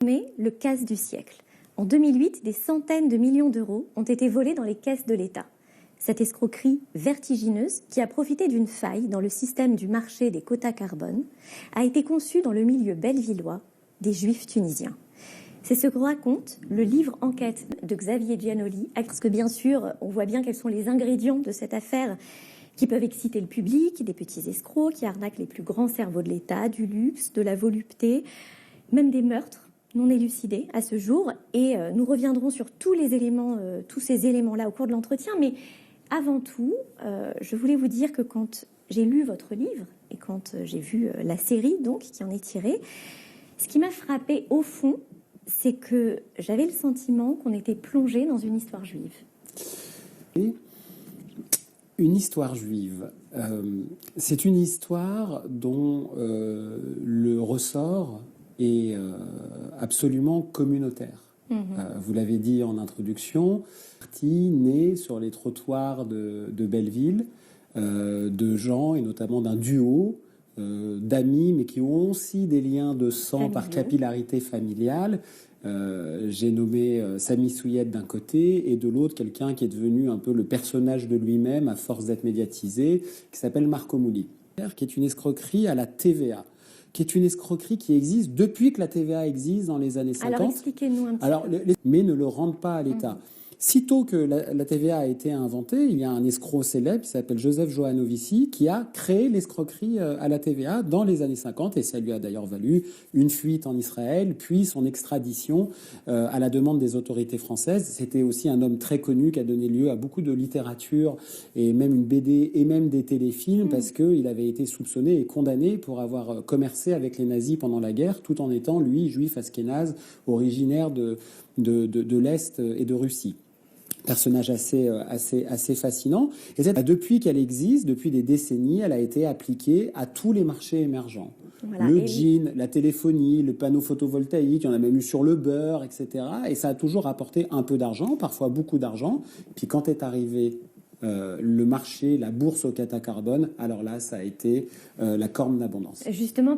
Mais le casse du siècle. En 2008, des centaines de millions d'euros ont été volés dans les caisses de l'État. Cette escroquerie vertigineuse, qui a profité d'une faille dans le système du marché des quotas carbone, a été conçue dans le milieu bellevillois des Juifs tunisiens. C'est ce que raconte le livre Enquête de Xavier Giannoli, parce que bien sûr, on voit bien quels sont les ingrédients de cette affaire qui peuvent exciter le public, des petits escrocs qui arnaquent les plus grands cerveaux de l'État, du luxe, de la volupté, même des meurtres non élucidés à ce jour. Et nous reviendrons sur tous ces éléments-là au cours de l'entretien. Mais avant tout, je voulais vous dire que quand j'ai lu votre livre et quand j'ai vu la série donc qui en est tirée, ce qui m'a frappé au fond, c'est que j'avais le sentiment qu'on était plongé dans une histoire juive. Une histoire juive, c'est une histoire dont le ressort est absolument communautaire. Vous l'avez dit en introduction, partie née sur les trottoirs de Belleville, de gens et notamment d'un duo d'amis, mais qui ont aussi des liens de sang par capillarité familiale. J'ai nommé Sami Souied d'un côté et de l'autre quelqu'un qui est devenu un peu le personnage de lui-même à force d'être médiatisé, qui s'appelle Marco Mouli, qui est une escroquerie à la TVA, qui est une escroquerie qui existe depuis que la TVA existe dans les années 50. Alors expliquez-nous un petit peu. Mais ne le rendent pas à l'État. Sitôt que la TVA a été inventée, il y a un escroc célèbre qui s'appelle Joseph Joanovici qui a créé l'escroquerie à la TVA dans les années 50 et ça lui a d'ailleurs valu une fuite en Israël, puis son extradition à la demande des autorités françaises. C'était aussi un homme très connu qui a donné lieu à beaucoup de littérature et même une BD et même des téléfilms parce qu'il avait été soupçonné et condamné pour avoir commercé avec les nazis pendant la guerre tout en étant, lui, juif ashkénaze, originaire de l'Est et de Russie. Personnage assez fascinant. Et depuis qu'elle existe, depuis des décennies, elle a été appliquée à tous les marchés émergents. Voilà, le jean, la téléphonie, le panneau photovoltaïque, il y en a même eu sur le beurre, etc. Et ça a toujours apporté un peu d'argent, parfois beaucoup d'argent. Puis quand est arrivé le marché, la bourse au quota carbone, alors là, ça a été la corne d'abondance. Justement,